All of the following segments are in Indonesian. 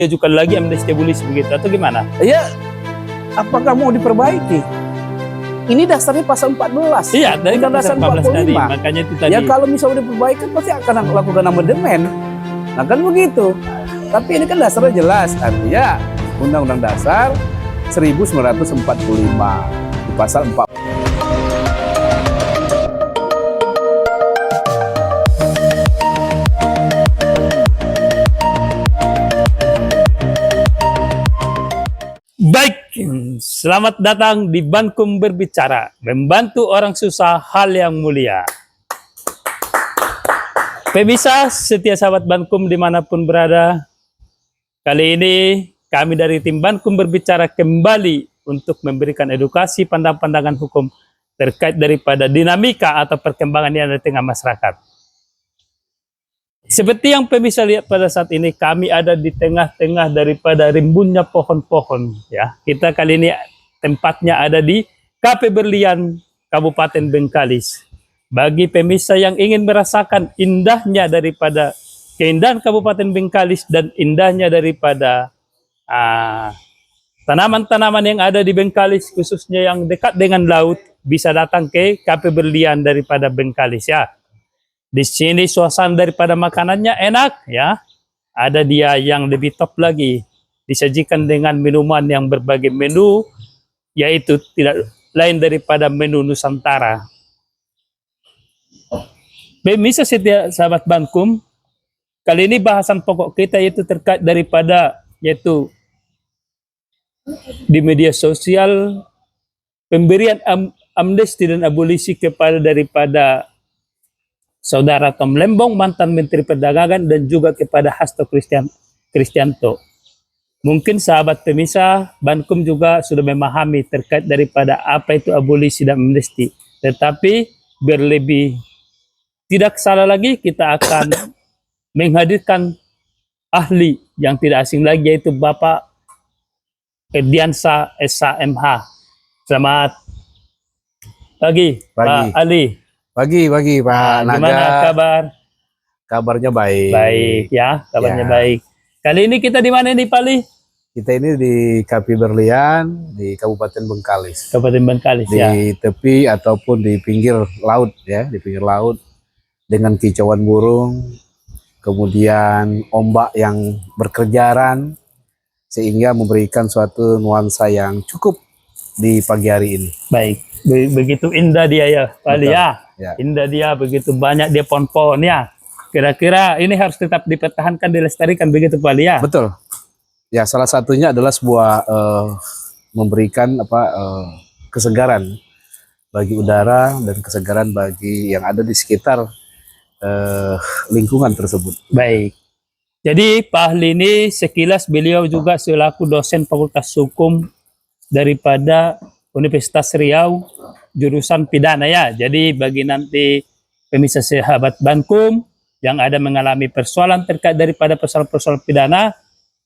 diajukan lagi amnesti abolisi begitu atau gimana? Ya, apakah mau diperbaiki? Ini dasarnya pasal 14. Iya, dari Undang Dasar 14 tadi, 45. makanya itu tadi. Ya kalau misalnya diperbaiki pasti akan lakukan amandemen. Nah kan begitu. Tapi ini kan dasarnya jelas. Artinya Undang-Undang Dasar 1945 di pasal 4. Baik, selamat datang di Bankum Berbicara, membantu orang susah hal yang mulia. Pemirsa, setia sahabat Bankum dimanapun berada, kali ini kami dari tim Bankum Berbicara kembali untuk memberikan edukasi pandangan-pandangan hukum terkait daripada dinamika atau perkembangan yang ada di tengah masyarakat. Seperti yang pemirsa lihat pada saat ini, kami ada di tengah-tengah daripada rimbunnya pohon-pohon. Ya, kita kali ini tempatnya ada di KP Berlian, Kabupaten Bengkalis. Bagi pemirsa yang ingin merasakan indahnya daripada keindahan Kabupaten Bengkalis dan indahnya daripada tanaman-tanaman yang ada di Bengkalis, khususnya yang dekat dengan laut, bisa datang ke KP Berlian daripada Bengkalis ya. Di sini suasana daripada makanannya enak ya. Ada dia yang lebih top lagi. Disajikan dengan minuman yang berbagai menu, yaitu tidak lain daripada menu Nusantara. Pemirsa setia sahabat Bankum, kali ini bahasan pokok kita yaitu terkait daripada yaitu di media sosial pemberian amnesti dan abolisi kepada daripada Saudara Tom Lembong, mantan Menteri Perdagangan, dan juga kepada Hasto Kristianto. Mungkin sahabat pemirsa, Bankum juga sudah memahami terkait daripada apa itu abolisi dan amnesti. Tetapi biar lebih tidak salah lagi, kita akan menghadirkan ahli yang tidak asing lagi, yaitu Bapak Ediansa SHMH. Selamat pagi, Pak Ali. Pagi Pak Naga. Gimana kabar? Kabarnya baik. Baik ya, kabarnya Ya. baik. Kali ini kita di mana nih, Pak Ali? Kita ini di KP Berlian di Kabupaten Bengkalis. Kabupaten Bengkalis Di ya. tepi ataupun di pinggir laut ya, di pinggir laut dengan kicauan burung, kemudian ombak yang berkejaran sehingga memberikan suatu nuansa yang cukup di pagi hari ini. Baik. Begitu indah dia ya, Pak Ali ya. Ya. Indah dia, begitu banyak dia pohon-pohon ya. Kira-kira ini harus tetap dipertahankan, dilestarikan begitu, Pak Ali ya. Betul. Ya, salah satunya adalah sebuah memberikan kesegaran bagi udara dan kesegaran bagi yang ada di sekitar lingkungan tersebut. Baik. Jadi Pak Ali ini sekilas beliau juga selaku dosen Fakultas Hukum daripada Universitas Riau, jurusan pidana ya. Jadi bagi nanti pemirsa sahabat Bankum yang ada mengalami persoalan terkait daripada persoalan-persoalan pidana,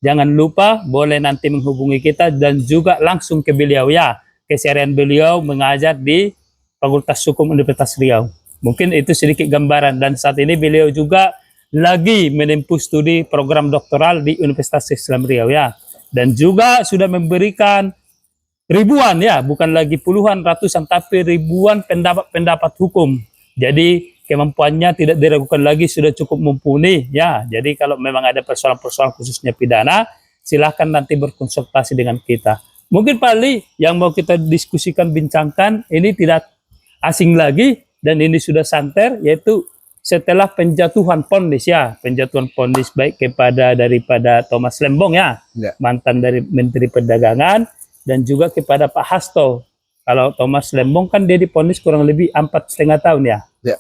jangan lupa boleh nanti menghubungi kita dan juga langsung ke beliau ya. Keseharian beliau mengajar di Fakultas Hukum Universitas Riau. Mungkin itu sedikit gambaran, dan saat ini beliau juga lagi menempuh studi program doktoral di Universitas Islam Riau ya. Dan juga sudah memberikan ribuan ya, bukan lagi puluhan, ratusan, tapi ribuan pendapat hukum. Jadi kemampuannya tidak diragukan lagi, sudah cukup mumpuni ya. Jadi kalau memang ada persoalan-persoalan khususnya pidana, silahkan nanti berkonsultasi dengan kita. Mungkin Pak Ali yang mau kita diskusikan, bincangkan, ini tidak asing lagi dan ini sudah santer, yaitu setelah penjatuhan vonis ya, penjatuhan vonis baik kepada daripada Thomas Lembong ya, mantan dari Menteri Perdagangan, dan juga kepada Pak Hasto. Kalau Thomas Lembong kan dia divonis kurang lebih 4,5 tahun ya. Ya.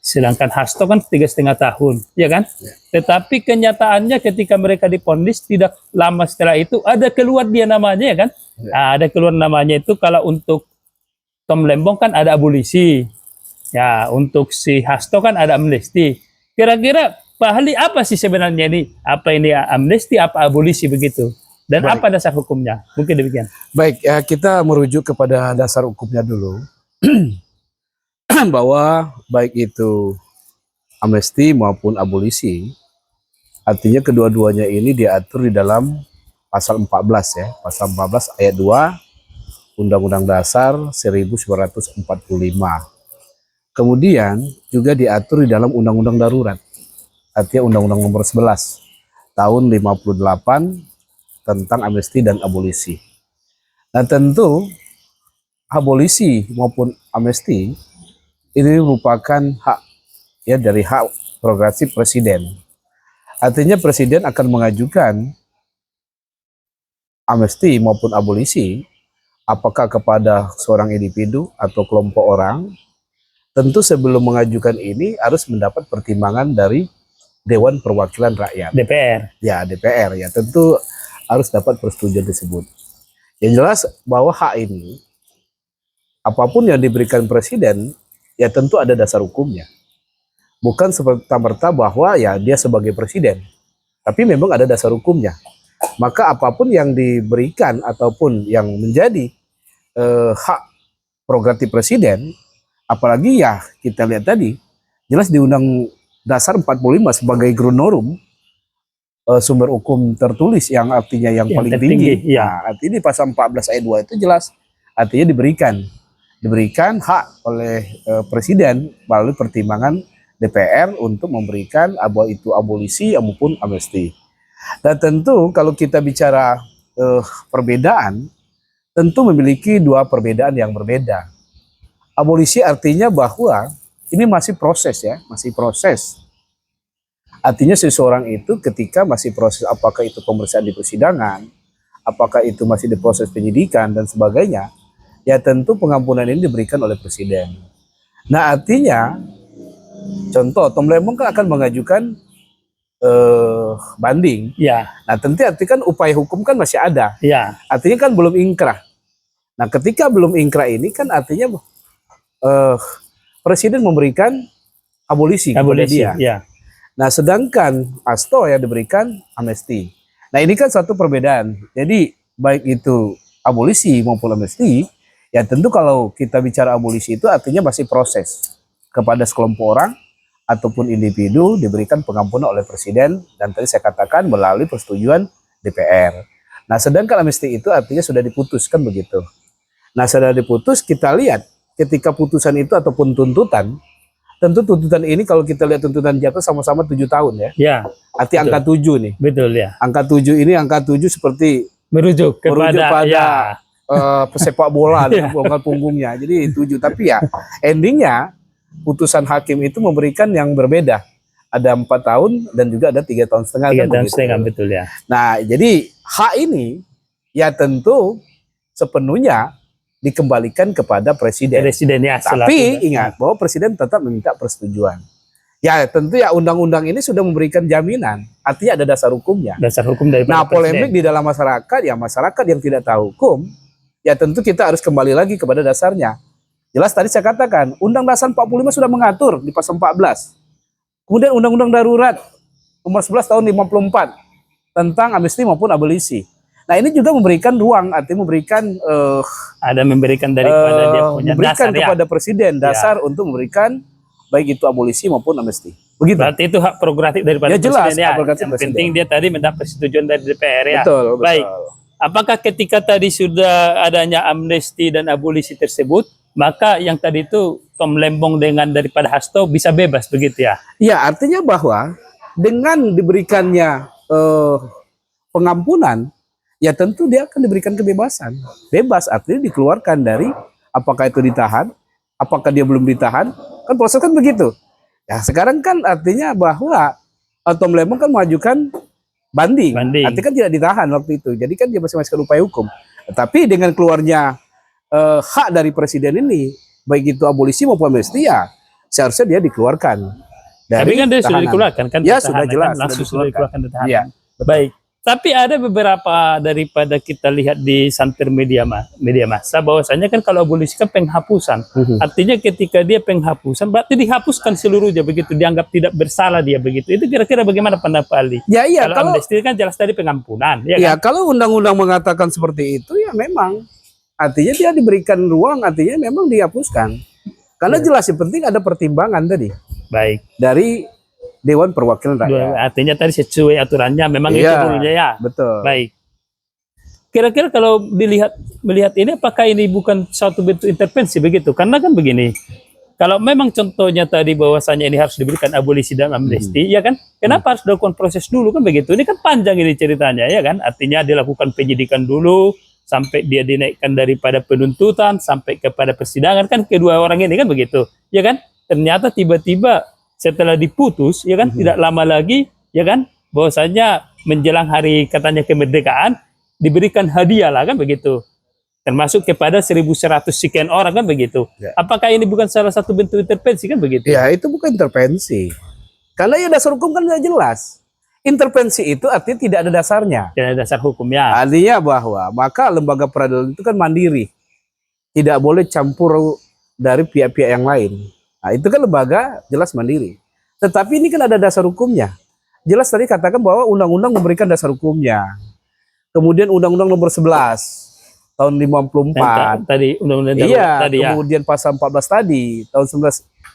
Sedangkan Hasto kan 3,5 tahun, ya kan? Ya. Tetapi kenyataannya ketika mereka divonis tidak lama setelah itu ada keluar dia namanya ya kan? Ya. Ada keluar namanya itu. Kalau untuk Tom Lembong kan ada abolisi. Ya, untuk si Hasto kan ada amnesti. Kira-kira Pak Ali apa sih sebenarnya ini? Apa ini amnesti, apa abolisi begitu? Dan baik, apa dasar hukumnya? Mungkin demikian. Baik, ya, kita merujuk kepada dasar hukumnya dulu. Bahwa baik itu amnesti maupun abolisi Artinya kedua-duanya ini diatur di dalam pasal 14 ya, pasal 14 ayat 2 Undang-Undang Dasar 1945. Kemudian juga diatur di dalam Undang-Undang Darurat. Artinya Undang-Undang Nomor 11 tahun 58 tentang amnesti dan abolisi. Nah, tentu abolisi maupun amnesti ini merupakan hak ya dari hak prerogatif presiden. Artinya presiden akan mengajukan amnesti maupun abolisi apakah kepada seorang individu atau kelompok orang. Tentu sebelum mengajukan ini harus mendapat pertimbangan dari Dewan Perwakilan Rakyat. DPR. Ya, DPR ya tentu harus dapat persetujuan tersebut. Yang jelas bahwa hak ini apapun yang diberikan presiden ya tentu ada dasar hukumnya. Bukan semerta-merta bahwa ya dia sebagai presiden, tapi memang ada dasar hukumnya. Maka apapun yang diberikan ataupun yang menjadi hak prerogatif presiden, apalagi ya kita lihat tadi jelas di Undang Dasar 45 sebagai gronorum sumber hukum tertulis yang artinya yang paling tinggi. Ya. Nah, artinya di pasal 14 ayat 2 itu jelas artinya diberikan hak oleh presiden melalui pertimbangan DPR untuk memberikan itu abolisi maupun amnesti. Dan tentu kalau kita bicara perbedaan, tentu memiliki dua perbedaan yang berbeda. Abolisi artinya bahwa ini masih proses ya, masih proses. Artinya seseorang itu ketika masih proses apakah itu pemeriksaan di persidangan, apakah itu masih di proses penyidikan dan sebagainya, ya tentu pengampunan ini diberikan oleh presiden. Nah artinya, contoh Tom Lembong kan akan mengajukan banding. Ya. Nah tentu artinya kan upaya hukum kan masih ada. Ya. Artinya kan belum ingkrah. Nah ketika belum ingkrah ini kan artinya presiden memberikan abolisi kepada dia. Ya. Nah, sedangkan Hasto ya diberikan amnesti. Nah, ini kan satu perbedaan. Jadi, baik itu abolisi maupun amnesti, ya tentu kalau kita bicara abolisi itu artinya masih proses kepada sekelompok orang ataupun individu diberikan pengampunan oleh presiden dan tadi saya katakan melalui persetujuan DPR. Nah, sedangkan amnesti itu artinya sudah diputuskan begitu. Nah, sudah diputus, kita lihat ketika putusan itu ataupun tuntutan, tentu tuntutan ini kalau kita lihat tuntutan jatuh sama-sama 7 tahun ya. Ya. Arti angka 7 nih. Betul ya. Angka 7 ini angka 7 seperti merujuk pada ya. Pesepak bola dengan bongkar punggungnya. Jadi 7 tapi ya endingnya putusan hakim itu memberikan yang berbeda. Ada 4 tahun dan juga ada 3 tahun setengah. 3 tahun setengah betul ya. Nah, jadi hak ini ya tentu sepenuhnya dikembalikan kepada presiden. Ya, tapi ingat bahwa presiden tetap meminta persetujuan. Ya tentu ya undang-undang ini sudah memberikan jaminan. Artinya ada dasar hukumnya. Dasar hukum dari Nah polemik di dalam masyarakat ya masyarakat yang tidak tahu hukum ya tentu kita harus kembali lagi kepada dasarnya. Jelas tadi saya katakan Undang Dasar 45 sudah mengatur di pasal 14. Kemudian Undang-Undang Darurat nomor 11 tahun 54 tentang amnesti maupun abolisi. Nah ini juga memberikan ruang, artinya memberikan memberikan daripada dia punya memberikan dasar kepada presiden dasar untuk memberikan baik itu abolisi maupun amnesti. Begitu. Berarti itu hak prerogatif daripada ya, jelas, presiden ya. Yang penting dia tadi mendapat persetujuan dari DPR ya. Betul, baik. Betul. Apakah ketika tadi sudah adanya amnesti dan abolisi tersebut, maka yang tadi itu Tom Lembong dengan daripada Hasto bisa bebas begitu ya? Ya artinya bahwa dengan diberikannya pengampunan, ya tentu dia akan diberikan kebebasan. Bebas artinya dikeluarkan dari apakah itu ditahan, apakah dia belum ditahan, kan proses kan begitu. Ya sekarang kan artinya bahwa Tom Lembong kan mengajukan banding. Artinya kan tidak ditahan waktu itu. Jadi kan dia masih upaya hukum. Tapi dengan keluarnya hak dari presiden ini, baik itu abolisi maupun amnesti ya seharusnya dia dikeluarkan. Tapi kan dia sudah dikeluarkan kan? Ya sudah jelas. Kan? Langsung sudah dikeluarkan tahanan. Ya, baik. Tapi ada beberapa daripada kita lihat di santer media massa bahwasanya kan kalau abolisi kan penghapusan. Artinya ketika dia penghapusan berarti dihapuskan seluruhnya begitu, dianggap tidak bersalah dia begitu. Itu kira-kira bagaimana pendapat Ali? Ya iya, kalau amnesti kan jelas tadi pengampunan. Ya kan? Kalau undang-undang mengatakan seperti itu ya memang artinya dia diberikan ruang, artinya memang dihapuskan. Karena jelas yang penting ada pertimbangan tadi. Baik. Dari Dewan Perwakilan Rakyat. Artinya tadi sesuai aturannya, memang itu Iya, dulunya ya. betul. Baik. Kira-kira kalau melihat ini, apakah ini bukan suatu bentuk intervensi begitu? Karena kan begini, kalau memang contohnya tadi bahwasanya ini harus diberikan abolisi dan amnesti, ya kan? Kenapa harus dilakukan proses dulu kan begitu? Ini kan panjang ini ceritanya, ya kan? Artinya dilakukan penyidikan dulu, sampai dia dinaikkan daripada penuntutan sampai kepada persidangan, kan kedua orang ini kan begitu, ya kan? Ternyata tiba-tiba setelah diputus, ya kan? Tidak lama lagi, ya kan? Bahwasanya menjelang hari katanya kemerdekaan, diberikan hadiah lah kan begitu, termasuk kepada 1.100 sekian orang kan begitu. Ya. Apakah ini bukan salah satu bentuk intervensi kan begitu? Ya, itu bukan intervensi. Karena ya dasar hukum kan sudah jelas. Intervensi itu artinya tidak ada dasarnya. Tidak ada dasar hukumnya. Artinya bahwa maka lembaga peradilan itu kan mandiri. Tidak boleh campur dari pihak-pihak yang lain. Nah, itu kan lembaga jelas mandiri. Tetapi ini kan ada dasar hukumnya. Jelas tadi katakan bahwa undang-undang memberikan dasar hukumnya. Kemudian Undang-Undang Nomor 11 tahun 54. Tadi undang-undang Iya, tadi ya. kemudian pasal 14 tadi tahun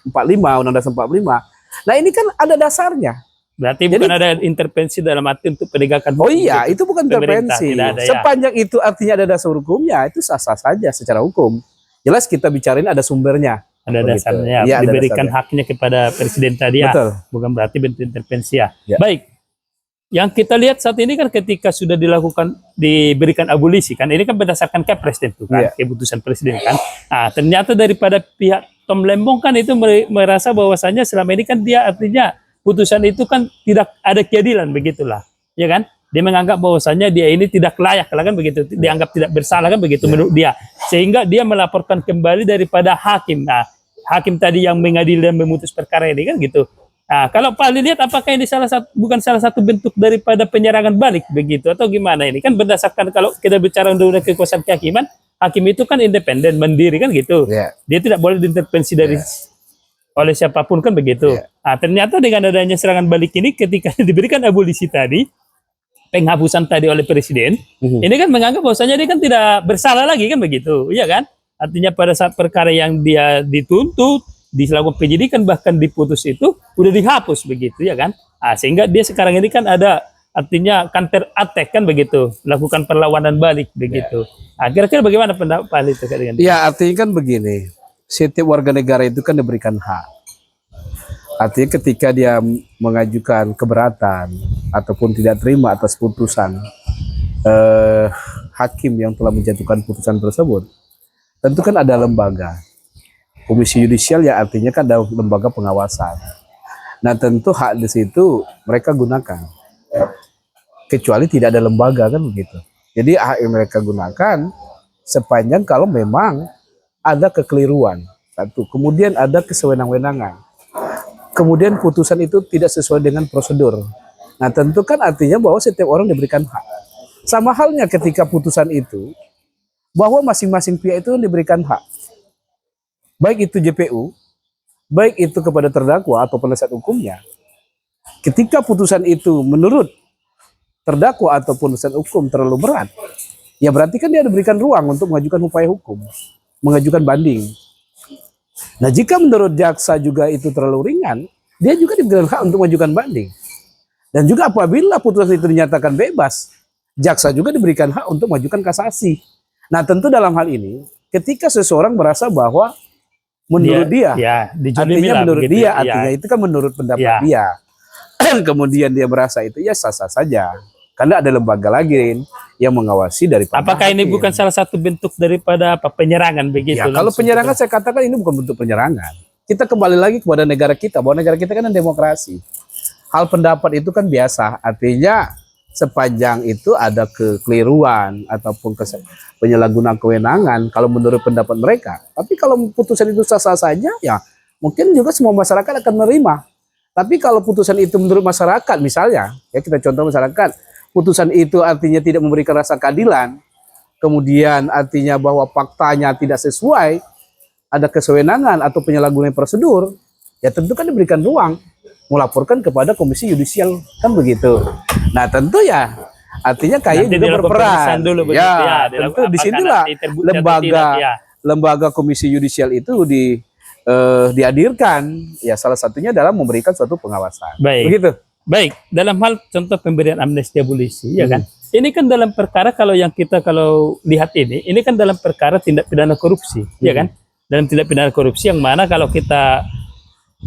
1945, Undang-Undang 45. Nah, ini kan ada dasarnya. Berarti bukan ada intervensi dalam arti untuk penegakan Oh hukum. iya, gitu. itu bukan Pemerintah, intervensi. tidak ada, ya. Sepanjang itu artinya ada dasar hukumnya, itu sah-sah saja secara hukum. Jelas kita bicarain ada sumbernya. Ada Begitu. dasarnya, Iya, ada diberikan dasarnya. haknya kepada presiden tadi ya. Betul. Bukan berarti bentuk intervensi ya. Ya. Baik. Yang kita lihat saat ini kan ketika sudah diberikan abolisi kan, ini kan berdasarkan Kepres tentu kan, Iya. keputusan presiden kan. Nah, ternyata daripada pihak Tom Lembong kan itu merasa bahwasannya selama ini kan dia artinya putusan itu kan tidak ada keadilan begitulah, ya kan? Dia menganggap bahwasannya dia ini tidak layak lah kan begitu, dianggap tidak bersalah kan begitu menurut dia, sehingga dia melaporkan kembali daripada hakim. Nah, hakim tadi yang mengadili dan memutus perkara ini kan gitu. Nah, kalau Pak Ali lihat apakah ini bukan salah satu bentuk daripada penyerangan balik begitu atau gimana ini? Kan berdasarkan kalau kita bicara undang-undang kekuasaan kehakiman, hakim itu kan independen, mandiri kan gitu. Ya. Dia tidak boleh diintervensi dari oleh siapapun kan begitu. Ya. Nah, ternyata dengan adanya serangan balik ini ketika diberikan abolisi tadi, penghapusan tadi oleh presiden, ini kan menganggap bahwasanya dia kan tidak bersalah lagi kan begitu, iya kan? Artinya pada saat perkara yang dia dituntut, dilakukan penyidikan bahkan diputus itu udah dihapus begitu ya kan? Nah, sehingga dia sekarang ini kan ada artinya counter attack kan begitu, lakukan perlawanan balik begitu. Nah, kira-kira bagaimana pendapat Pak Ali terkait dengan Ya, artinya kan begini, setiap warga negara itu kan diberikan hak. Artinya ketika dia mengajukan keberatan ataupun tidak terima atas putusan hakim yang telah menjatuhkan putusan tersebut, tentu kan ada lembaga. Komisi yudisial ya artinya kan ada lembaga pengawasan. Nah, tentu hak di situ mereka gunakan. Kecuali tidak ada lembaga kan begitu. Jadi hak yang mereka gunakan sepanjang kalau memang ada kekeliruan. Satu, kemudian ada kesewenang-wenangan. Kemudian putusan itu tidak sesuai dengan prosedur. Nah, tentu kan artinya bahwa setiap orang diberikan hak. Sama halnya ketika putusan itu bahwa masing-masing pihak itu diberikan hak. Baik itu JPU, baik itu kepada terdakwa atau penasihat hukumnya. Ketika putusan itu menurut terdakwa atau penasihat hukum terlalu berat, ya berarti kan dia diberikan ruang untuk mengajukan upaya hukum, mengajukan banding. Nah, jika menurut jaksa juga itu terlalu ringan, dia juga diberikan hak untuk mengajukan banding. Dan juga apabila putusan itu dinyatakan bebas, jaksa juga diberikan hak untuk mengajukan kasasi. Nah, tentu dalam hal ini, ketika seseorang merasa bahwa menurut dia, artinya menurut dia, artinya itu kan menurut pendapat dia. Kemudian dia merasa itu ya sah-sah saja. Karena ada lembaga lagi yang mengawasi daripada apakah ini bukan salah satu bentuk daripada penyerangan begitu? Ya, kalau penyerangan saya katakan ini bukan bentuk penyerangan. Kita kembali lagi kepada negara kita, bahwa negara kita kan demokrasi. Hal pendapat itu kan biasa, artinya sepanjang itu ada kekeliruan ataupun penyalahgunaan kewenangan kalau menurut pendapat mereka. Tapi kalau putusan itu sah-sah saja, ya mungkin juga semua masyarakat akan menerima. Tapi kalau putusan itu menurut masyarakat, misalnya, ya kita contoh masyarakat, putusan itu artinya tidak memberikan rasa keadilan, kemudian artinya bahwa faktanya tidak sesuai, ada kesewenangan atau penyalahgunaan prosedur, ya tentu kan diberikan ruang melaporkan kepada Komisi Yudisial, kan begitu. Nah, tentu ya artinya KAY juga berperan. Dulu ya, tentu disinilah lembaga Komisi Yudisial itu dihadirkan, ya salah satunya adalah memberikan suatu pengawasan. Baik. Begitu. Baik, dalam hal contoh pemberian amnesti abolisi, ya kan? Ini kan dalam perkara kalau lihat ini kan dalam perkara tindak pidana korupsi, ya kan? Dalam tindak pidana korupsi yang mana kalau kita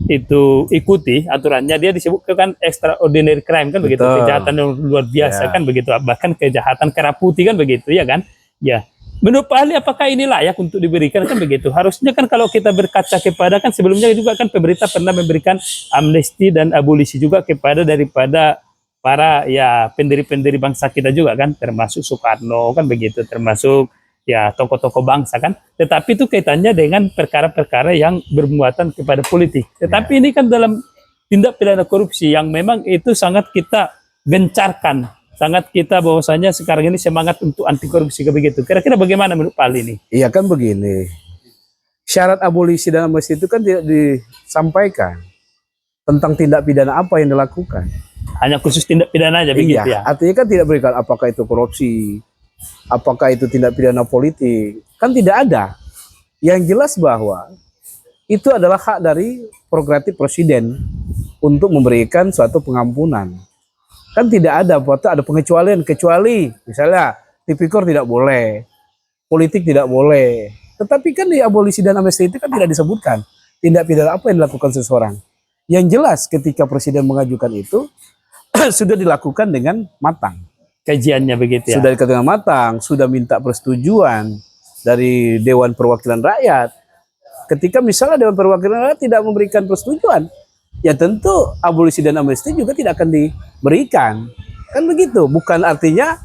itu ikuti aturannya dia disebutkan extraordinary crime kan begitu, Betul. kejahatan yang luar biasa Ya. kan begitu, bahkan kejahatan keraputi kan begitu, ya kan? Ya. Menurut Pak ahli, apakah ini layak untuk diberikan kan begitu? Harusnya kan kalau kita berkaca kepada kan sebelumnya juga kan pemerintah pernah memberikan amnesti dan abolisi juga kepada daripada para ya pendiri-pendiri bangsa kita juga kan, termasuk Soekarno kan begitu, termasuk ya tokoh-tokoh bangsa kan. Tetapi itu kaitannya dengan perkara-perkara yang bermuatan kepada politik. Tetapi ini kan dalam tindak pidana korupsi yang memang itu sangat kita gencarkan. Sangat kita bahwasanya sekarang ini semangat untuk anti korupsi begitu. Kira-kira bagaimana menurut Pak Ali ini? Iya kan begini. Syarat abolisi dan amnesti itu kan tidak disampaikan tentang tindak pidana apa yang dilakukan. Hanya khusus tindak pidana aja begitu ya. Artinya kan tidak berikan apakah itu korupsi, apakah itu tindak pidana politik, kan tidak ada. Yang jelas bahwa itu adalah hak dari prerogatif presiden untuk memberikan suatu pengampunan. Kan tidak ada pengecualian, kecuali misalnya tipikor tidak boleh, politik tidak boleh. Tetapi kan di abolisi dan amnesti itu kan tidak disebutkan tindak pidana apa yang dilakukan seseorang. Yang jelas ketika presiden mengajukan itu sudah dilakukan dengan matang. Kajiannya begitu ya. Sudah dilakukan dengan matang, sudah minta persetujuan dari Dewan Perwakilan Rakyat. Ketika misalnya Dewan Perwakilan Rakyat tidak memberikan persetujuan, ya tentu abolisi dan amnesti juga tidak akan diberikan. Kan begitu, bukan artinya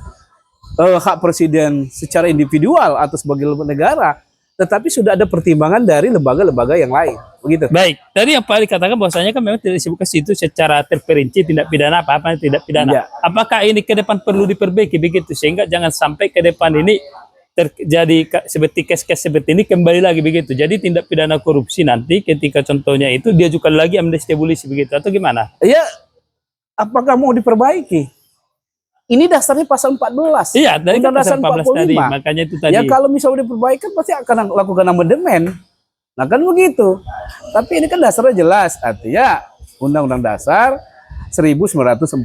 hak presiden secara individual atau sebagai negara, tetapi sudah ada pertimbangan dari lembaga-lembaga yang lain. Begitu. Baik, tadi yang Pak Ali katakan bahwasanya kan memang tidak disebutkan situ secara terperinci tindak pidana apa tindak pidana. Ya. Apakah ini ke depan perlu diperbaiki begitu sehingga jangan sampai ke depan ini terjadi seperti kes-kes seperti ini kembali lagi begitu. Jadi tindak pidana korupsi nanti ketika contohnya itu diajukan lagi amnesti abolisi begitu atau gimana? Ya, apakah mau diperbaiki? Ini dasarnya pasal 14. Iya, dari kan pasal Undang-Undang 14 tadi, 45. makanya itu tadi. Ya kalau misalnya diperbaikan pasti akan lakukan amandemen. Nah kan begitu. Tapi ini kan dasarnya jelas. Artinya Undang-Undang Dasar 1945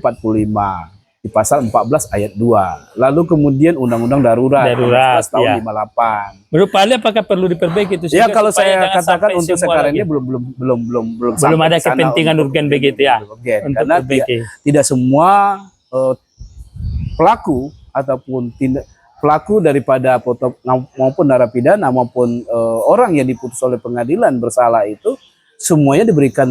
di pasal 14 ayat 2. Lalu kemudian Undang-Undang Darurat 14 tahun ya. 58. Menurut Pak Ali apakah perlu diperbaiki itu? Ya kalau supaya saya jangan katakan sampai untuk semua sekarang lagi. ini belum Belum ada sampai ke sana kepentingan untuk- urgen begitu ya. urgen. Untuk Karena perbaiki. tidak semua pelaku ataupun pelaku daripada maupun narapidana maupun orang yang diputus oleh pengadilan bersalah itu semuanya diberikan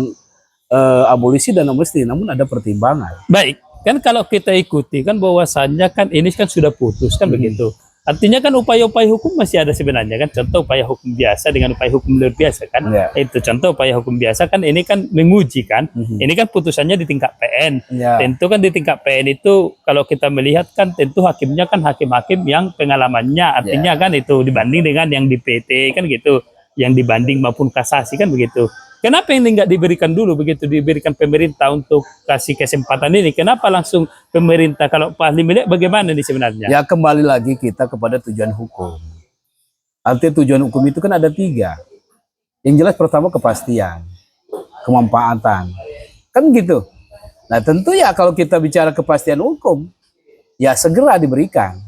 abolisi dan amnesti, namun ada pertimbangan. Baik, kan kalau kita ikuti kan bahwasannya kan ini kan sudah putus kan begitu. Artinya kan upaya-upaya hukum masih ada sebenarnya kan. Contoh upaya hukum biasa dengan upaya hukum luar biasa kan. Ya. Itu contoh upaya hukum biasa kan ini kan menguji kan. Ini kan putusannya di tingkat PN. Ya. Tentu kan di tingkat PN itu kalau kita melihat kan tentu hakimnya kan hakim-hakim yang pengalamannya artinya kan itu dibanding dengan yang di PT kan gitu. Yang dibanding maupun kasasi kan begitu. Kenapa ini nggak diberikan dulu begitu, diberikan pemerintah untuk kasih kesempatan ini? Kenapa langsung pemerintah? Kalau Pak ahli melihat bagaimana ini sebenarnya? Ya kembali lagi kita kepada tujuan hukum. Artinya tujuan hukum itu kan ada 3. Yang jelas pertama kepastian, kemanfaatan, kan gitu. Nah tentu ya kalau kita bicara kepastian hukum, ya segera diberikan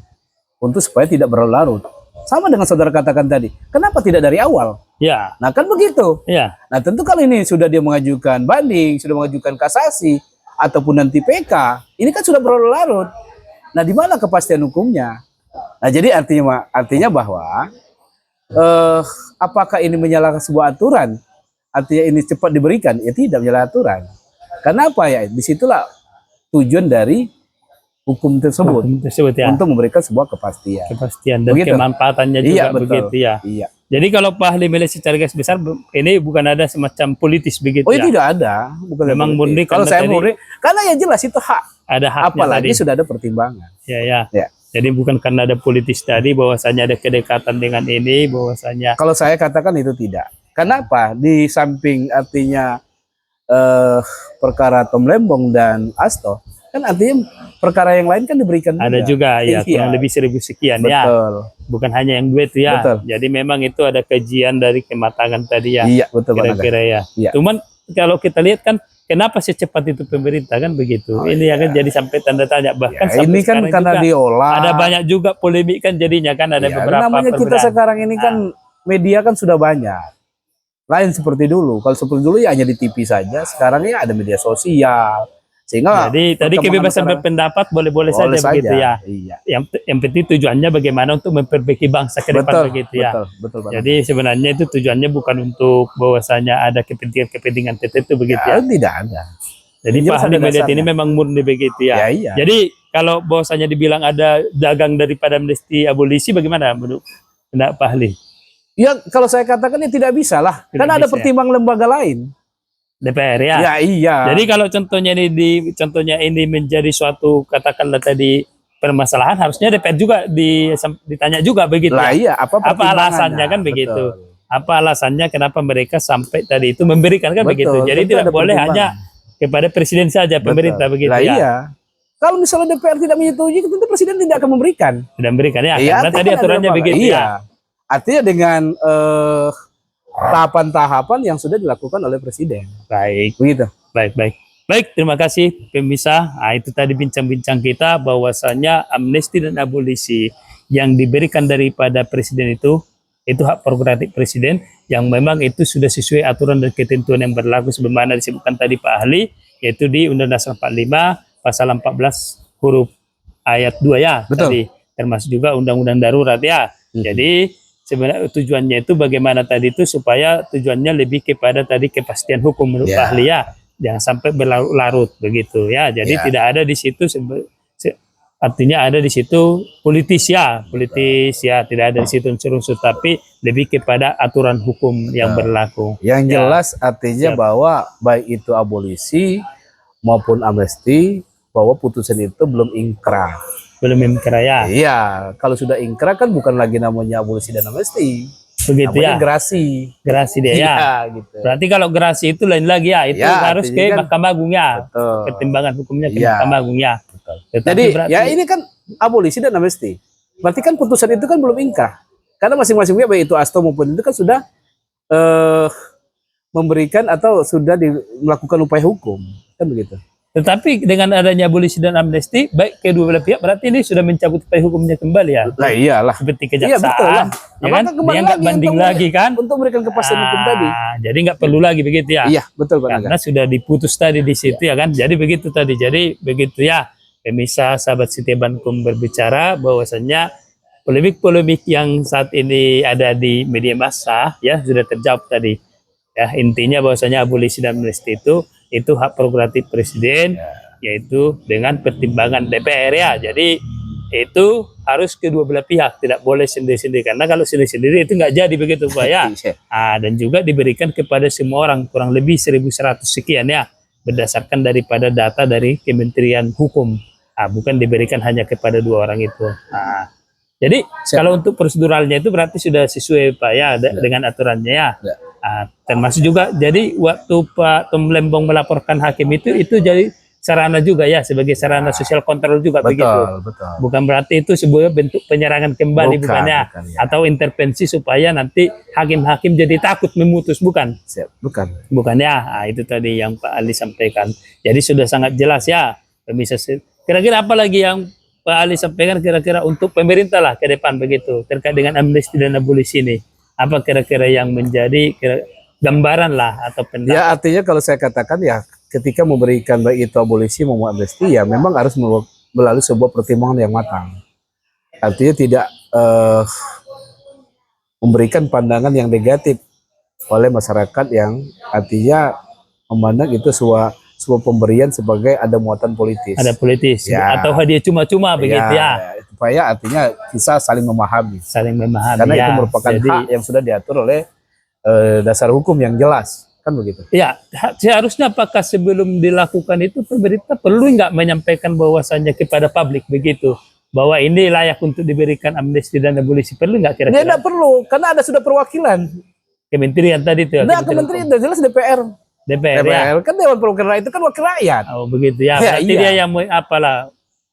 untuk supaya tidak berlarut. Sama dengan saudara katakan tadi, kenapa tidak dari awal? Ya, Nah kan begitu. ya, Nah tentu kalau ini sudah dia mengajukan banding, sudah mengajukan kasasi, ataupun nanti PK, ini kan sudah berlarut-larut. Nah di mana kepastian hukumnya? Nah jadi artinya bahwa apakah ini menyalahi sebuah aturan? Artinya ini cepat diberikan? Ya tidak menyalahi aturan. Karena apa ya? Disitulah tujuan dari hukum tersebut ya. untuk memberikan sebuah kepastian. Kepastian dan Begitu. kemanfaatannya juga Iya betul. begitu ya. Iya. Jadi kalau Pak ahli melihat secara garis besar ini bukan ada semacam politis begitu Oh ya. tidak ada. Bukan Memang politik. murni Kalau karena saya tadi- murni, karena ya jelas itu hak. Ada haknya Apalagi tadi. sudah ada pertimbangan. Ya. Ya. Jadi bukan karena ada politis tadi bahwasanya ada kedekatan dengan ini bahwasanya Kalau saya katakan itu tidak. Kenapa? Di samping artinya perkara Tom Lembong dan Asto, kan artinya perkara yang lain kan diberikan ada juga ya Iya. kurang lebih 1000 sekian ya. Betul. bukan hanya yang dua itu ya. Betul. Jadi memang itu ada kajian dari kematangan tadi ya. Iya, betul Pak Naga. Kira-kira ya. Iya. Cuman kalau kita lihat kan kenapa secepat itu pemerintah kan begitu. Oh, ini akan jadi sampai tanda tanya bahkan Ya, sampai ini kan sekarang karena juga diolah. ada banyak juga polemik kan jadinya kan ada Ya, beberapa namanya kita perbedaan. sekarang ini kan media kan sudah banyak. Lain seperti dulu. Kalau seperti dulu ya hanya di TV saja. Sekarang ya ada media sosial. Sehingga Jadi tadi perkembangan kebebasan sekarang berpendapat boleh-boleh saja boleh begitu ya. Iya. Yang penting tujuannya bagaimana untuk memperbaiki bangsa ke depan Betul, begitu ya. betul Pak. Jadi sebenarnya itu tujuannya bukan untuk bahwasanya ada kepentingan tertentu begitu Ya, ya. tidak ada. Jadi Jelas Pak Ahli ada melihat ini dasarnya. memang murni begitu ya. Ya, iya. Jadi kalau bahwasanya dibilang ada dagang daripada amnesti abolisi bagaimana menurut pendapat Pak Ahli? Ya kalau saya katakan ya tidak bisa lah. Tidak Kan ada bisa, pertimbangan lembaga lain. DPR ya. Ya iya. Jadi kalau contohnya ini menjadi suatu katakanlah tadi permasalahan harusnya DPR juga ditanya juga begitu lah ya. iya, apa Alasannya kan begitu. Betul. Apa alasannya kenapa mereka sampai tadi itu memberikan kan begitu. Betul, Jadi tentu tidak ada boleh pertimbangan. hanya kepada presiden saja pemerintah Betul. begitu Lah ya. iya. Kalau misalnya DPR tidak menyetujui, tentu presiden tidak akan memberikan. Tidak memberikan ya. Iya, Karena tadi artinya aturannya ada begitu iya. ya. Artinya dengan tahapan-tahapan yang sudah dilakukan oleh presiden. Baik. Begitu. Baik, terima kasih pemirsa. Nah, itu tadi bincang-bincang kita bahwasanya amnesti dan abolisi yang diberikan daripada presiden itu hak prerogatif presiden yang memang itu sudah sesuai aturan dan ketentuan yang berlaku sebagaimana disebutkan tadi Pak Ahli, yaitu di Undang-Undang Dasar 45 pasal 14 huruf ayat 2 ya. Betul. Tadi termasuk juga undang-undang darurat ya. Jadi sebenarnya tujuannya itu bagaimana tadi itu supaya tujuannya lebih kepada tadi kepastian hukum menurut Pak Ahli ya. Jangan sampai berlarut-larut begitu ya. Jadi tidak ada di situ artinya ada di situ politis ya, tidak ada di situ unsur-unsur tapi lebih kepada aturan hukum yang berlaku. Yang jelas artinya bahwa baik itu abolisi maupun amnesti bahwa putusan itu belum ingkrah. Belum ingkrah ya. Iya, kalau sudah ingkrah kan bukan lagi namanya abolisi dan amnesti. Begitu namanya ya. Gerasi dia ya. Gitu. Berarti kalau gerasi itu lain lagi ya, itu harus ke Mahkamah Agung ya. Betul. Pertimbangan hukumnya ke Mahkamah Agung ya. Betul. Tetapi Jadi berarti, ya ini kan abolisi dan amnesti. Berarti kan putusan itu kan belum ingkrah. Karena masing-masing pihak baik itu Asto maupun itu kan sudah memberikan atau sudah melakukan upaya hukum. Kan begitu. Tetapi dengan adanya abolisi dan amnesti, baik kedua belah pihak berarti ini sudah mencabut upaya hukumnya kembali ya. Lah iyalah. Seperti Iya betul lah. kejaksaan. Ya kan? Dia nggak banding lagi kan. Untuk memberikan kepastian hukum tadi. Jadi nggak perlu lagi begitu ya. Iya betul Pak Naga. Karena sudah diputus tadi di situ ya kan. Jadi begitu tadi. Jadi begitu ya. Pemirsa sahabat Setia Bankum berbicara bahwasannya polemik-polemik yang saat ini ada di media massa ya sudah terjawab tadi. Ya intinya bahwasanya abolisi dan amnesti itu hak prerogatif presiden, yaitu dengan pertimbangan DPR ya. Jadi itu harus kedua belah pihak, tidak boleh sendiri-sendiri. Karena kalau sendiri-sendiri itu nggak jadi begitu Pak ya. Dan juga diberikan kepada semua orang, kurang lebih 1.100 sekian ya, berdasarkan daripada data dari Kementerian Hukum. Bukan diberikan hanya kepada 2 orang itu. Jadi kalau untuk proseduralnya itu berarti sudah sesuai Pak ya, dengan aturannya ya. Termasuk juga jadi waktu Pak Tom Lembong melaporkan hakim itu jadi sarana juga ya, sebagai sarana sosial kontrol juga begitu. Betul. Bukan berarti itu sebuah bentuk penyerangan kembali bukannya, atau intervensi supaya nanti hakim-hakim jadi takut memutus, bukan. Bukan ya. Itu tadi yang Pak Ali sampaikan. Jadi sudah sangat jelas ya. Kira-kira apa lagi yang Pak Ali sampaikan kira-kira untuk pemerintah lah ke depan begitu terkait dengan amnesti dan abolisi ini? Apa kira-kira yang menjadi gambaran lah atau pendapat? Ya artinya kalau saya katakan ya ketika memberikan baik itu abolisi maupun amnesti ya memang harus melalui sebuah pertimbangan yang matang. Artinya tidak memberikan pandangan yang negatif oleh masyarakat yang artinya memandang itu sebuah pemberian sebagai ada muatan politis. Ada politis ya. Atau hadiah cuma-cuma begitu ya. Supaya artinya bisa saling memahami. Karena itu merupakan hak yang sudah diatur oleh dasar hukum yang jelas. Kan begitu. Ya, seharusnya apakah sebelum dilakukan itu pemerintah perlu nggak menyampaikan bahwasannya kepada publik begitu? Bahwa ini layak untuk diberikan amnesti dan abolisi, perlu nggak kira-kira? Tidak perlu, karena ada sudah perwakilan. Kementerian tadi itu. Nah, kementerian itu jelas DPR ya. Kan Dewan Perwakilan Rakyat itu kan wakil rakyat. Oh begitu ya. Berarti dia yang apalah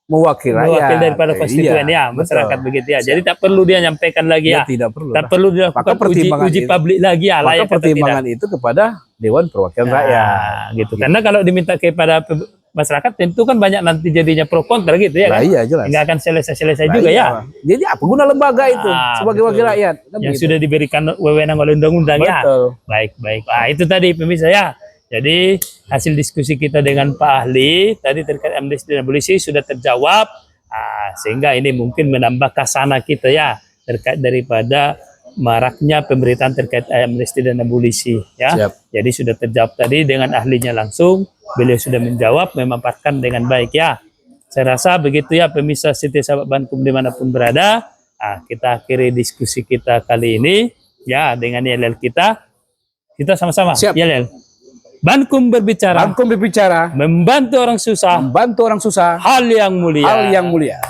mewakili mewakil rakyat. daripada konstituen ya, masyarakat betul. begitu ya. Jadi tak perlu dia nyampaikan lagi Ya, ya. tidak perlu. Tak perlu Maka dilakukan pertimbangan uji itu- publik lagi ya, Maka layak atau pertimbangan tidak. itu kepada Dewan Perwakilan Rakyat. Nah, gitu. Karena kalau diminta kepada masyarakat tentu kan banyak nanti jadinya pro kontra gitu ya Nah, kan. iya jelas. Nggak akan selesai-selesai Nah, juga iya. ya. Jadi apa guna lembaga itu Ah, sebagai betul. wakil rakyat? Kan Yang begitu. sudah diberikan wewenang oleh undang-undang ya. Betul. Baik. Itu tadi pemirsa ya. Jadi hasil diskusi kita dengan Pak Ahli tadi terkait amnesti dan abolisi sudah terjawab. Sehingga ini mungkin menambah kasana kita ya terkait daripada maraknya pemberitaan terkait amnesti dan abolisi ya. Siap. Jadi sudah terjawab tadi dengan ahlinya langsung. Beliau sudah menjawab, memaparkan dengan baik ya. Saya rasa begitu ya pemirsa setia sahabat Bankum dimanapun berada. Kita akhiri diskusi kita kali ini ya dengan yel kita. Kita sama-sama Siap. yel. Bankum berbicara, Bankum berbicara, membantu orang susah, membantu orang susah, hal yang mulia. hal yang mulia.